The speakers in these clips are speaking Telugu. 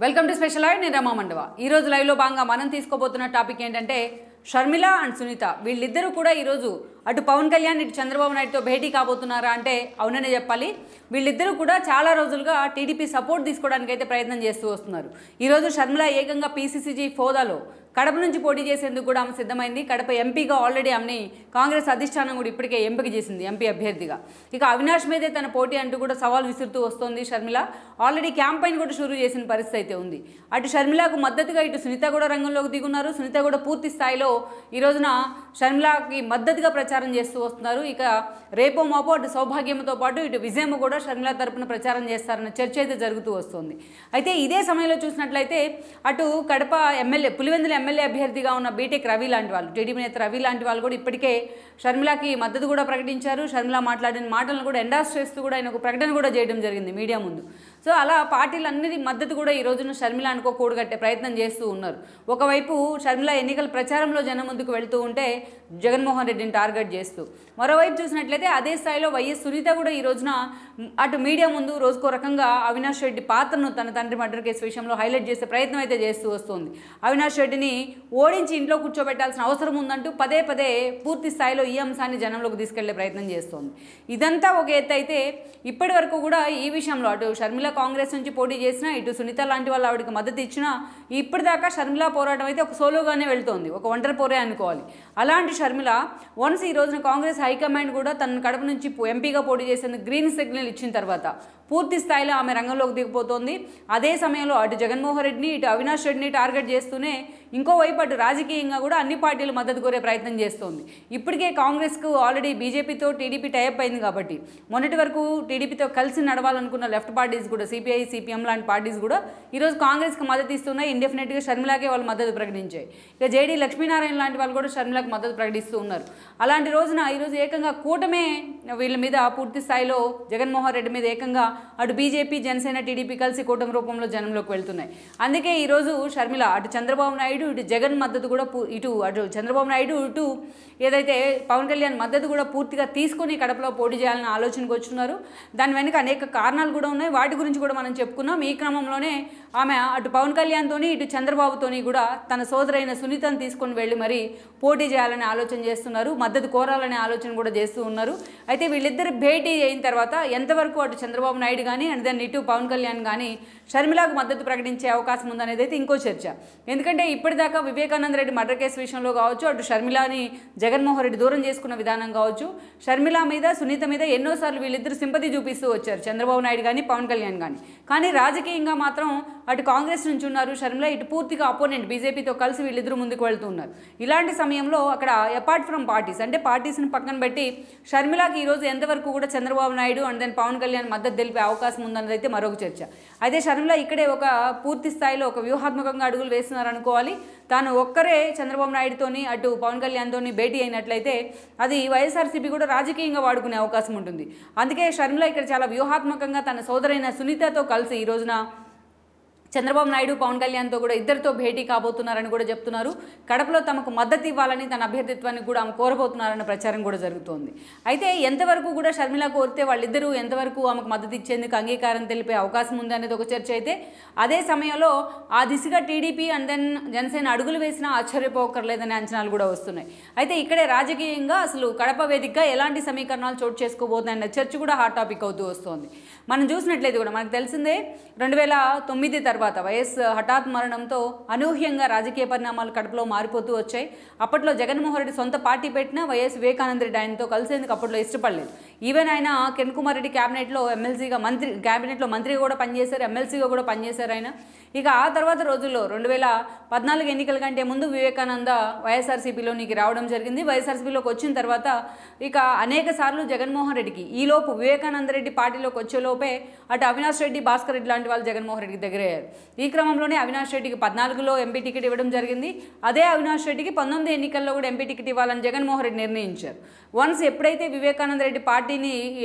Welcome to special live. నేను రమా మండవ. ఈ రోజు లైవ్ లో భాగంగా మనం తీసుకోబోతున్న టాపిక్ ఏంటంటే షర్మిల అండ్ సునీత వీళ్ళిద్దరూ కూడా ఈ రోజు అటు పవన్ కళ్యాణ్ ఇటు చంద్రబాబు నాయుడుతో భేటీ కాబోతున్నారా అంటే అవుననే చెప్పాలి. వీళ్ళిద్దరూ కూడా చాలా రోజులుగా టీడీపీ సపోర్ట్ తీసుకోవడానికి అయితే ప్రయత్నం చేస్తూ వస్తున్నారు. ఈరోజు షర్మిల ఏకంగా పీసీసీ హోదాలో కడప నుంచి పోటీ చేసేందుకు కూడా ఆమె సిద్ధమైంది. కడప ఎంపీగా ఆల్రెడీ ఆమెని కాంగ్రెస్ అధిష్టానం కూడా ఇప్పటికే ఎంపిక చేసింది ఎంపీ అభ్యర్థిగా. ఇక అవినాష్ మీదే తన పోటీ అంటూ కూడా సవాల్ విసురుతూ వస్తోంది షర్మిల. ఆల్రెడీ క్యాంపెయిన్ కూడా షురూ చేసిన పరిస్థితి అయితే ఉంది. అటు షర్మిలకు మద్దతుగా ఇటు సునీత కూడా రంగంలోకి దిగున్నారు. సునీత కూడా పూర్తి స్థాయిలో ఈ రోజున షర్మిలకి మద్దతుగా ప్రచారం చేస్తూ వస్తున్నారు. ఇక రేపో మాపో అటు సౌభాగ్యంతో పాటు ఇటు విజయమ్మ కూడా షర్మిల తరపున ప్రచారం చేస్తారన్న చర్చ అయితే జరుగుతూ వస్తుంది. అయితే ఇదే సమయంలో చూసినట్లయితే అటు కడప ఎమ్మెల్యే పులివెందుల ఎమ్మెల్యే అభ్యర్థిగా ఉన్న బీటెక్ రవి లాంటి వాళ్ళు, టీడీపీ నేత రవి లాంటి వాళ్ళు కూడా ఇప్పటికే షర్మిలకి మద్దతు కూడా ప్రకటించారు. షర్మిల మాట్లాడిన మాటలను కూడా ఎండార్స్ చేస్తూ కూడా ఆయన ఒక ప్రకటన కూడా చేయడం జరిగింది మీడియా ముందు. సో అలా పార్టీలన్నిటి మద్దతు కూడా ఈ రోజున షర్మిల అనుకో కూడగట్టే ప్రయత్నం చేస్తూ ఉన్నారు. ఒకవైపు షర్మిల ఎన్నికల ప్రచారంలో జనం ముందుకు వెళ్తూ ఉంటే జగన్మోహన్ రెడ్డిని టార్గెట్ చేస్తూ, మరోవైపు చూసినట్లయితే అదే స్థాయిలో వైఎస్ సునీత కూడా ఈ రోజున అటు మీడియా ముందు రోజుకో రకంగా అవినాష్ రెడ్డి పాత్రను తన తండ్రి మర్డర్ కేసు విషయంలో హైలైట్ చేసే ప్రయత్నం అయితే చేస్తూ వస్తుంది. అవినాష్ రెడ్డిని ఓడించి ఇంట్లో కూర్చోబెట్టాల్సిన అవసరం ఉందంటూ పదే పదే పూర్తి స్థాయిలో ఈ అంశాన్ని జనంలోకి తీసుకెళ్లే ప్రయత్నం చేస్తోంది. ఇదంతా ఒక ఎత్తు అయితే ఇప్పటి వరకు కూడా ఈ విషయంలో అటు షర్మిల కాంగ్రెస్ నుంచి పోటీ చేసినా ఇటు సునీత లాంటి వాళ్ళు ఆవిడకి మద్దతు ఇచ్చినా ఇప్పటిదాకా షర్మిల పోరాటం అయితే ఒక సోలోగానే వెళ్తోంది, ఒక ఒంటరి పోరే అనుకోవాలి. అలాంటి షర్మిల వన్స్ ఈ రోజున కాంగ్రెస్ హైకమాండ్ కూడా తన కడప నుంచి ఎంపీగా పోటీ చేసేందుకు గ్రీన్ సిగ్నల్ ఇచ్చిన తర్వాత పూర్తి స్థాయిలో ఆమె రంగంలోకి దిగిపోతోంది. అదే సమయంలో అటు జగన్మోహన్ రెడ్డిని ఇటు అవినాష్ రెడ్డిని టార్గెట్ చేస్తూనే ఇంకోవైపు అటు రాజకీయంగా కూడా అన్ని పార్టీలు మద్దతు కోరే ప్రయత్నం చేస్తోంది. ఇప్పటికే కాంగ్రెస్కు ఆల్రెడీ బీజేపీతో టీడీపీ టైప్ అయింది కాబట్టి మొన్నటి వరకు టీడీపీతో కలిసి నడవాలనుకున్న లెఫ్ట్ పార్టీస్ కూడా సిపిఐ సిపిఎం లాంటి పార్టీస్ కూడా ఈరోజు కాంగ్రెస్కి మద్దతు ఇస్తున్నాయి. ఇండెఫినెట్గా షర్మిలాకే వాళ్ళు మద్దతు ప్రకటించాయి. ఇక జేడీ లక్ష్మీనారాయణ లాంటి వాళ్ళు కూడా షర్మిలకు మద్దతు ప్రకటిస్తూ ఉన్నారు. అలాంటి రోజున ఈరోజు ఏకంగా కూటమే వీళ్ళ మీద పూర్తి స్థాయిలో జగన్మోహన్ రెడ్డి మీద ఏకంగా అటు బీజేపీ జనసేన టీడీపీ కలిసి కూటమి రూపంలో జనంలోకి వెళ్తున్నాయి. అందుకే ఈరోజు షర్మిల అటు చంద్రబాబు నాయుడు ఇటు జగన్ మద్దతు కూడా అటు చంద్రబాబు నాయుడు ఇటు ఏదైతే పవన్ కళ్యాణ్ మద్దతు కూడా పూర్తిగా తీసుకొని కడపలో పోటీ చేయాలని ఆలోచనకు వచ్చున్నారు. దాని వెనుక అనేక కారణాలు కూడా ఉన్నాయి. వాటి గురించి కూడా మనం చెప్పుకున్నాం. ఈ క్రమంలోనే ఆమె అటు పవన్ కళ్యాణ్తోని ఇటు చంద్రబాబుతోని కూడా తన సోదరైన సునీతను తీసుకొని వెళ్ళి మరి పోటీ చేయాలని ఆలోచన చేస్తున్నారు. మద్దతు కోరాలనే ఆలోచన కూడా చేస్తూ ఉన్నారు. అయితే వీళ్ళిద్దరు భేటీ అయిన తర్వాత ఎంతవరకు అటు చంద్రబాబు నాయుడు కానీ అండ్ దెన్ ఇటు పవన్ కళ్యాణ్ కానీ షర్మిలకు మద్దతు ప్రకటించే అవకాశం ఉందనేది అయితే ఇంకో చర్చ. ఎందుకంటే ఇప్పటిదాకా వివేకానంద రెడ్డి మర్డర్ కేసు విషయంలో కావచ్చు, అటు షర్మిలని జగన్మోహన్ రెడ్డి దూరం చేసుకున్న విధానం కావచ్చు, షర్మిల మీద సునీత మీద ఎన్నోసార్లు వీళ్ళిద్దరు సింపతి చూపిస్తూ వచ్చారు చంద్రబాబు నాయుడు కానీ పవన్ కళ్యాణ్ కానీ. కానీ రాజకీయంగా మాత్రం అటు కాంగ్రెస్ నుంచి ఉన్నారు షర్మిల, ఇటు పూర్తిగా అపోనెంట్ బీజేపీతో కలిసి వీళ్ళిద్దరూ ముందుకు వెళ్తూ ఉన్నారు. ఇలాంటి సమయంలో అక్కడ అపార్ట్ ఫ్రమ్ పార్టీస్ అంటే పార్టీస్ని పక్కన పెట్టి షర్మిలకి ఈరోజు ఎంతవరకు కూడా చంద్రబాబు నాయుడు అండ్ దెన్ పవన్ కళ్యాణ్ మద్దతు తెలిపే అవకాశం ఉందన్నది అయితే మరొక చర్చ. అయితే షర్మిల ఇక్కడే ఒక పూర్తి స్థాయిలో ఒక వ్యూహాత్మకంగా అడుగులు వేస్తున్నారనుకోవాలి. తాను ఒక్కరే చంద్రబాబు నాయుడుతోని అటు పవన్ కళ్యాణ్తోని భేటీ అయినట్లయితే అది వైఎస్ఆర్సీపీ కూడా రాజకీయంగా వాడుకునే అవకాశం ఉంటుంది. అందుకే షర్మిల ఇక్కడ చాలా వ్యూహాత్మకంగా తన సోదరైన సునీతతో కలిసి ఈ రోజున చంద్రబాబు నాయుడు పవన్ కళ్యాణ్తో కూడా ఇద్దరితో భేటీ కాబోతున్నారని కూడా చెప్తున్నారు. కడపలో తమకు మద్దతు ఇవ్వాలని తన అభ్యర్థిత్వాన్ని కూడా ఆమె కోరబోతున్నారన్న ప్రచారం కూడా జరుగుతోంది. అయితే ఎంతవరకు కూడా షర్మిల కోరితే వాళ్ళిద్దరూ ఎంతవరకు ఆమెకు మద్దతు ఇచ్చేందుకు అంగీకారం తెలిపే అవకాశం ఉంది అనేది ఒక చర్చ అయితే అదే సమయంలో ఆ దిశగా టీడీపీ అండ్ దెన్ జనసేన అడుగులు వేసినా ఆశ్చర్యపోకర్లేదనే అంచనాలు కూడా వస్తున్నాయి. అయితే ఇక్కడే రాజకీయంగా అసలు కడప వేదికగా ఎలాంటి సమీకరణాలు చోటు చేసుకోబోతున్నాయన్న చర్చ కూడా హాట్ టాపిక్ అవుతూ వస్తుంది. మనం చూసినట్లయితే కూడా మనకు తెలిసిందే 2009 తర్వాత వైఎస్ హఠాత్ మరణంతో అనూహ్యంగా రాజకీయ పరిణామాలు కడపలో మారిపోతూ వచ్చాయి. అప్పట్లో జగన్మోహన్ రెడ్డి సొంత పార్టీ పెట్టినా వైఎస్ వివేకానంద రెడ్డి ఆయనతో కలిసేందుకు అప్పట్లో ఇష్టపడలేదు. ఈవెన్ ఆయన కిరణ్ కుమార్ రెడ్డి క్యాబినెట్లో ఎమ్మెల్సీగా క్యాబినెట్లో మంత్రిగా కూడా పనిచేశారు, ఎమ్మెల్సీగా కూడా పనిచేశారు ఆయన. ఇక ఆ తర్వాత రోజుల్లో 2014 ఎన్నికల కంటే ముందు వివేకానంద వైఎస్ఆర్సీపీలోనికి రావడం జరిగింది. వైఎస్ఆర్సీపీలోకి వచ్చిన తర్వాత ఇక అనేక సార్లు జగన్మోహన్ రెడ్డికి ఈలోపు వివేకానంద రెడ్డి పార్టీలోకి వచ్చేలోపే అటు అవినాష్ రెడ్డి భాస్కర్ రెడ్డి లాంటి వాళ్ళు జగన్మోహన్ రెడ్డికి దగ్గరయ్యారు. ఈ క్రమంలోనే అవినాష్ రెడ్డికి 14లో ఎంపీ టికెట్ ఇవ్వడం జరిగింది. అదే అవినాష్ రెడ్డికి 19 ఎన్నికల్లో కూడా ఎంపీ టికెట్ ఇవ్వాలని జగన్మోహన్ రెడ్డి నిర్ణయించారు. వన్స్ ఎప్పుడైతే వివేకానంద రెడ్డి పార్టీని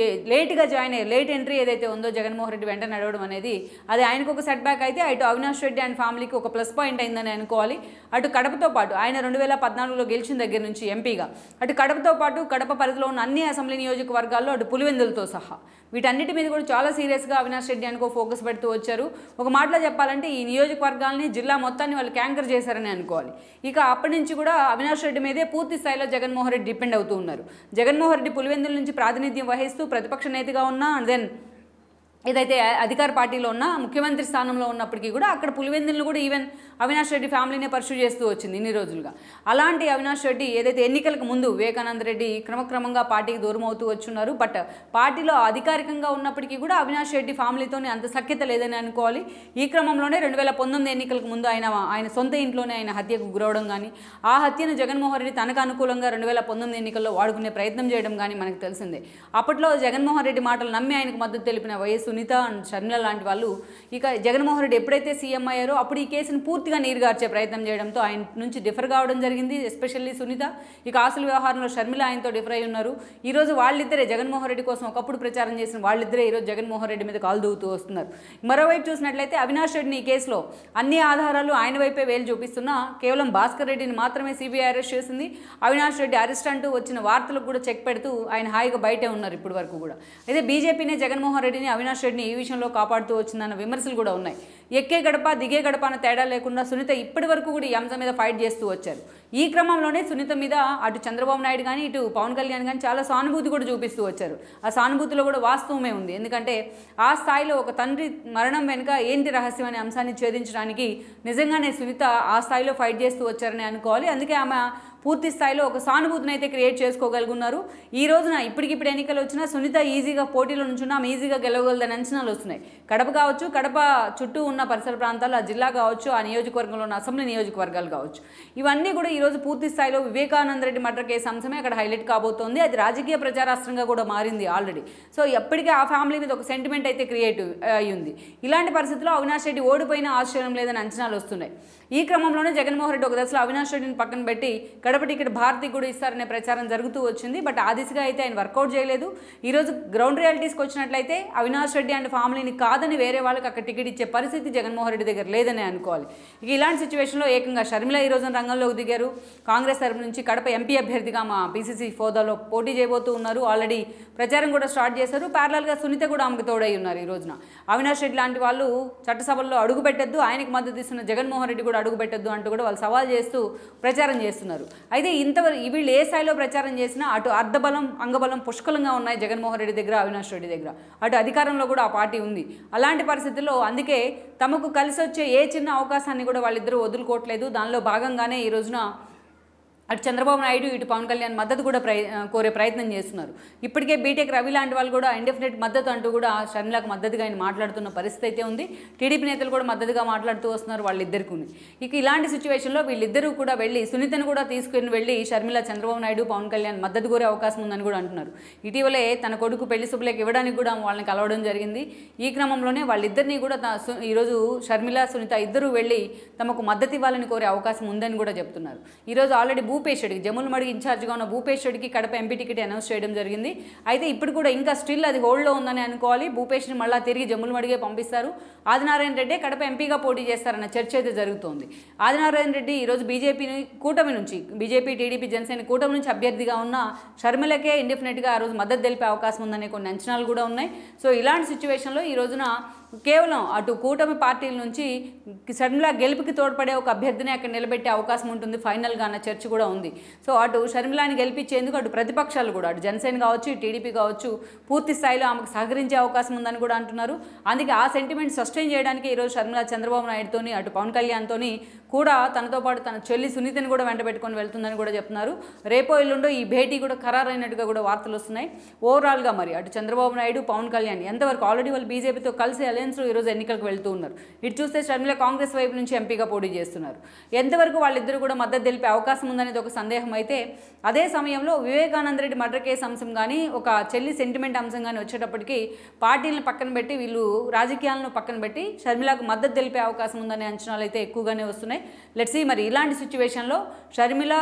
లేట్గా జాయిన్ అయ్యారు, లేట్ ఎంట్రీ ఏదైతే ఉందో జగన్మోహన్ రెడ్డి వెంట నడవడం అనేది అది ఆయనకు ఒక సెట్ బ్యాక్ అయితే అటు అవినాష్ రెడ్డి అండ్ ఫ్యామిలీకి ఒక ప్లస్ పాయింట్ అయిందని అనుకోవాలి. అటు కడపతో పాటు ఆయన 2014లో గెలిచిన దగ్గర నుంచి ఎంపీగా అటు కడపతో పాటు కడప పరిధిలో ఉన్న అన్ని అసెంబ్లీ నియోజకవర్గాల్లో అటు పులివెందులతో సహా వీటన్నిటి మీద కూడా చాలా సీరియస్గా అవినాష్ రెడ్డి అనుకో ఫోకస్ పెడుతూ వచ్చారు. ఒక మాటలో చెప్పాలంటే ఈ నియోజకవర్గాలని జిల్లా మొత్తాన్ని వాళ్ళు క్యాంకర్ చేశారని అనుకోవాలి. ఇక అప్పటి నుంచి కూడా అవినాష్ రెడ్డి మీదే పూర్తి స్థాయిలో జగన్మోహన్ రెడ్డి డిపెండ్ అవుతూ ఉన్నారు. జగన్మోహన్ రెడ్డి పులివెందుల నుంచి ప్రాతినిధ్యం వహిస్తూ ప్రతిపక్ష నేతగా ఉన్నా అండ్ దెన్ ఏదైతే అధికార పార్టీలో ఉన్న ముఖ్యమంత్రి స్థానంలో ఉన్నప్పటికీ కూడా అక్కడ పులివెందులను కూడా ఈవెన్ అవినాష్ రెడ్డి ఫ్యామిలీనే పర్సూ చేస్తూ వచ్చింది ఇన్ని రోజులుగా. అలాంటి అవినాష్ రెడ్డి ఏదైతే ఎన్నికలకు ముందు వివేకానంద రెడ్డి క్రమక్రమంగా పార్టీకి దూరం అవుతూ వచ్చున్నారు. బట్ పార్టీలో అధికారికంగా ఉన్నప్పటికీ కూడా అవినాష్ రెడ్డి ఫ్యామిలీతోనే అంత సఖ్యత లేదని అనుకోవాలి. ఈ క్రమంలోనే 2019 ఎన్నికలకు ముందు ఆయన సొంత ఇంట్లోనే ఆయన హత్యకు గురవడం కానీ, ఆ హత్యను జగన్మోహన్ రెడ్డి తనకు అనుకూలంగా 2019 ఎన్నికల్లో వాడుకునే ప్రయత్నం చేయడం కానీ మనకు తెలిసిందే. అప్పట్లో జగన్మోహన్ రెడ్డి మాటలు నమ్మి ఆయనకు మద్దతు తెలిపిన వైఎస్ సునీత అండ్ షర్మిల లాంటి వాళ్ళు ఇక జగన్మోహన్ రెడ్డి ఎప్పుడైతే సీఎం అయ్యారో అప్పుడు ఈ కేసును పూర్తిగా నీరుగార్చే ప్రయత్నం చేయడంతో ఆయన నుంచి డిఫర్ కావడం జరిగింది. ఎస్పెషల్లీ సునీత. ఇక ఆస్తుల వ్యవహారంలో షర్మిల ఆయనతో డిఫర్ అయి ఉన్నారు. ఈరోజు వాళ్ళిద్దరే జగన్మోహన్ రెడ్డి కోసం ఒకప్పుడు ప్రచారం చేసిన వాళ్ళిద్దరే ఈరోజు జగన్మోహన్ రెడ్డి మీద కాలు దూవుతూ వస్తున్నారు. మరోవైపు చూసినట్లయితే అవినాష్ రెడ్డిని ఈ కేసులో అన్ని ఆధారాలు ఆయన వైపే వేలు చూపిస్తున్నా కేవలం భాస్కర్ రెడ్డిని మాత్రమే సిబిఐ అరెస్ట్ చేసింది. అవినాష్ రెడ్డి అరెస్ట్ అంటూ వచ్చిన వార్తలకు కూడా చెక్ పెడుతూ ఆయన హాయిగా బయటే ఉన్నారు ఇప్పటి వరకు కూడా. అయితే బీజేపీనే జగన్మోహన్ రెడ్డిని అవినాష్ రెడ్డిని ఈ విషయంలో కాపాడుతూ వచ్చిందన్న విమర్శలు కూడా ఉన్నాయి. ఎక్కే గడప దిగే గడప అన్న తేడా లేకుండా సునీత ఇప్పటి వరకు కూడా ఈ అంశం మీద ఫైట్ చేస్తూ వచ్చారు. ఈ క్రమంలోనే సునీత మీద అటు చంద్రబాబు నాయుడు కానీ ఇటు పవన్ కళ్యాణ్ కానీ చాలా సానుభూతి కూడా చూపిస్తూ వచ్చారు. ఆ సానుభూతిలో కూడా వాస్తవమే ఉంది. ఎందుకంటే ఆ స్థాయిలో ఒక తండ్రి మరణం వెనుక ఏంటి రహస్యం అనే అంశాన్ని ఛేదించడానికి నిజంగానే సునీత ఆ స్థాయిలో ఫైట్ చేస్తూ వచ్చారని అనుకోవాలి. అందుకే ఆమె పూర్తి స్థాయిలో ఒక సానుభూతిని అయితే క్రియేట్ చేసుకోగలుగున్నారు. ఈ రోజున ఇప్పటికిప్పుడు ఎన్నికలు వచ్చినా సునీత ఈజీగా పోటీలో నుంచున్నా ఆమె ఈజీగా గెలవగలదని అంచనాలు వస్తున్నాయి. కడప కావచ్చు, కడప చుట్టూ ఉన్న పరిసర ప్రాంతాలు, ఆ జిల్లా కావచ్చు, ఆ నియోజకవర్గంలో ఉన్న అసెంబ్లీ నియోజకవర్గాలు కావచ్చు, ఇవన్నీ కూడా ఈరోజు పూర్తి స్థాయిలో వివేకానంద రెడ్డి మర్డర్ కేసు అంశమే అక్కడ హైలైట్ కాబోతోంది. అది రాజకీయ ప్రచారాస్త్రంగా కూడా మారింది ఆల్రెడీ. సో ఎప్పటికీ ఆ ఫ్యామిలీ మీద ఒక సెంటిమెంట్ అయితే క్రియేట్ అయ్యింది. ఇలాంటి పరిస్థితుల్లో అవినాష్ రెడ్డి ఓడిపోయినా ఆశ్చర్యం లేదని అంచనాలు వస్తున్నాయి. ఈ క్రమంలోనే జగన్మోహన్ రెడ్డి ఒక దశలో అవినాష్ రెడ్డిని పక్కన పెట్టి కడప టికెట్ భారతికి కూడా ఇస్తారనే ప్రచారం జరుగుతూ వచ్చింది. బట్ ఆ దిశగా అయితే ఆయన వర్కౌట్ చేయలేదు. ఈరోజు గ్రౌండ్ రియాలిటీస్కి వచ్చినట్లయితే అవినాష్ రెడ్డి అండ్ ఫ్యామిలీని కాదని వేరే వాళ్ళకి అక్కడ టికెట్ ఇచ్చే పరిస్థితి జగన్మోహన్ రెడ్డి దగ్గర లేదని అనుకోవాలి. ఇక ఇలాంటి సిచ్యువేషన్లో ఏకంగా షర్మిల ఈ రోజున రంగంలోకి దిగారు. కాంగ్రెస్ తరపు నుంచి కడప ఎంపీ అభ్యర్థిగా మా పీసీసీ హోదాలో పోటీ చేయబోతూ ఉన్నారు. ఆల్రెడీ ప్రచారం కూడా స్టార్ట్ చేశారు. ప్యారలల్గా సునీత కూడా ఆమెకు తోడై ఉన్నారు. ఈ రోజున అవినాష్ రెడ్డి లాంటి వాళ్ళు చట్టసభల్లో అడుగు పెట్టద్దు, ఆయనకు మద్దతు ఇస్తున్న జగన్మోహన్ రెడ్డి కూడా అడుగు పెట్టద్దు అంటూ కూడా వాళ్ళు సవాల్ చేస్తూ ప్రచారం చేస్తున్నారు. అయితే ఇంతవరకు వీళ్ళు ఏ స్థాయిలో ప్రచారం చేసినా అటు అర్ధబలం అంగబలం పుష్కలంగా ఉన్నాయి జగన్మోహన్ రెడ్డి దగ్గర, అవినాష్ రెడ్డి దగ్గర. అటు అధికారంలో కూడా ఆ పార్టీ ఉంది. అలాంటి పరిస్థితుల్లో అందుకే తమకు కలిసి వచ్చే ఏ చిన్న అవకాశాన్ని కూడా వాళ్ళిద్దరూ వదులుకోవట్లేదు. దానిలో భాగంగానే ఈ రోజున అటు చంద్రబాబు నాయుడు ఇటు పవన్ కళ్యాణ్ మద్దతు కూడా కోరే ప్రయత్నం చేస్తున్నారు. ఇప్పటికే బీటెక్ రవి లాంటి వాళ్ళు కూడా ఇండెఫినెట్ మద్దతు అంటూ కూడా షర్మిలకు మద్దతుగా ఆయన మాట్లాడుతున్న పరిస్థితి అయితే ఉంది. టీడీపీ నేతలు కూడా మద్దతుగా మాట్లాడుతూ వస్తున్నారు వాళ్ళిద్దరికి. ఇక ఇలాంటి సిచ్యువేషన్లో వీళ్ళిద్దరూ కూడా వెళ్ళి సునీతను కూడా తీసుకుని వెళ్ళి షర్మిల చంద్రబాబు నాయుడు పవన్ కళ్యాణ్ మద్దతు కోరే అవకాశం ఉందని కూడా అంటున్నారు. ఇటీవలే తన కొడుకు పెళ్లి శుభ్రలేఖ ఇవ్వడానికి కూడా వాళ్ళని కలవడం జరిగింది. ఈ క్రమంలోనే వాళ్ళిద్దరినీ కూడా ఈరోజు షర్మిల సునీత ఇద్దరూ వెళ్ళి తమకు మద్దతు ఇవ్వాలని కోరే అవకాశం ఉందని కూడా చెప్తున్నారు. ఈరోజు ఆల్రెడీ భూపేష్ రెడ్డికి జమ్ములమడుగు ఇన్ఛార్జ్గా ఉన్న భూపేష్ రెడ్డికి కడప ఎంపీ టికెట్ అనౌన్స్ చేయడం జరిగింది. అయితే ఇప్పుడు కూడా ఇంకా స్టిల్ అది హోల్డ్లో ఉందని అనుకోవాలి. భూపేష్ని మళ్ళీ తిరిగి జమ్ములమడుగే పంపిస్తారు. ఆదినారాయణ రెడ్డి కడప ఎంపీగా పోటీ చేస్తారన్న చర్చ అయితే జరుగుతోంది. ఆదినారాయణ రెడ్డి ఈరోజు కూటమి నుంచి బీజేపీ టీడీపీ జనసేన కూటమి నుంచి అభ్యర్థిగా ఉన్న షర్మిలకే ఇండెఫినెట్గా ఆ రోజు మద్దతు తెలిపే అవకాశం ఉందనే కొన్ని అంచనాలు కూడా ఉన్నాయి. సో ఇలాంటి సిచ్యువేషన్లో ఈ రోజున కేవలం అటు కూటమి పార్టీల నుంచి షర్మిల గెలుపుకి తోడ్పడే ఒక అభ్యర్థిని అక్కడ నిలబెట్టే అవకాశం ఉంటుంది ఫైనల్గా అన్న చర్చ కూడా ఉంది. సో అటు షర్మిలాని గెలిపించేందుకు అటు ప్రతిపక్షాలు కూడా అటు జనసేన కావచ్చు టీడీపీ కావచ్చు పూర్తి స్థాయిలో ఆమెకు సహకరించే అవకాశం ఉందని కూడా అంటున్నారు. అందుకే ఆ సెంటిమెంట్ సస్టైన్ చేయడానికి ఈరోజు షర్మిల చంద్రబాబు నాయుడుతోని అటు పవన్ కళ్యాణ్తోని కూడా తనతో పాటు తన చెల్లి సునీతని కూడా వెంట పెట్టుకొని వెళ్తుందని కూడా చెప్తున్నారు. రేపో ఎల్లుండో ఈ భేటీ కూడా ఖరారైనట్టుగా కూడా వార్తలు వస్తున్నాయి. ఓవరాల్గా మరి అటు చంద్రబాబు నాయుడు పవన్ కళ్యాణ్ ఎంతవరకు ఆల్రెడీ వాళ్ళు బీజేపీతో కలిసి అలయన్స్లో ఈరోజు ఎన్నికలకు వెళ్తూ ఉన్నారు. ఇటు చూస్తే షర్మిల కాంగ్రెస్ వైపు నుంచి ఎంపీగా పోటీ చేస్తున్నారు. ఎంతవరకు వాళ్ళిద్దరూ కూడా మద్దతు తెలిపే అవకాశం ఉందనేది ఒక సందేహం అయితే అదే సమయంలో వివేకానంద రెడ్డి మర్డర్ కేసు అంశం కానీ ఒక చెల్లి సెంటిమెంట్ అంశం కానీ వచ్చేటప్పటికి పార్టీలను పక్కన పెట్టి వీళ్ళు రాజకీయాలను పక్కన పెట్టి షర్మిలకు మద్దతు తెలిపే అవకాశం ఉందనే అంచనాలు అయితే ఎక్కువగానే వస్తున్నాయి. లెట్స్ సీ మరి ఇలాంటి సిచ్యువేషన్లో షర్మిల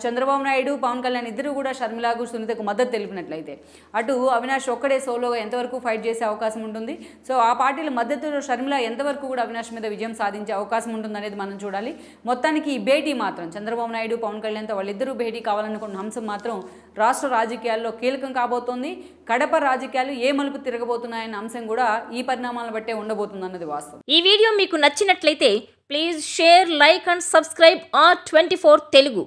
చంద్రబాబు నాయుడు పవన్ కళ్యాణ్ ఇద్దరు కూడా షర్మిలకు సునీతకు మద్దతు తెలిపినట్లయితే అటు అవినాష్ ఒక్కడే సోలోగా ఎంతవరకు ఫైట్ చేసే అవకాశం ఉంటుంది. సో ఆ పార్టీ పార్టీల మద్దతుతో షర్మిల ఎంతవరకు కూడా అవినాష్ మీద విజయం సాధించే అవకాశం ఉంటుందనేది మనం చూడాలి. మొత్తానికి ఈ భేటీ మాత్రం చంద్రబాబు నాయుడు పవన్ కళ్యాణ్తో వాళ్ళిద్దరూ భేటీ కావాలనుకున్న అంశం మాత్రం రాష్ట్ర రాజకీయాల్లో కీలకం కాబోతోంది. కడప రాజకీయాలు ఏ మలుపు తిరగబోతున్నాయన్న అంశం కూడా ఈ పరిణామాలను బట్టే ఉండబోతుంది అన్నది వాస్తవం. ఈ వీడియో మీకు నచ్చినట్లయితే please share, like and subscribe R24 Telugu.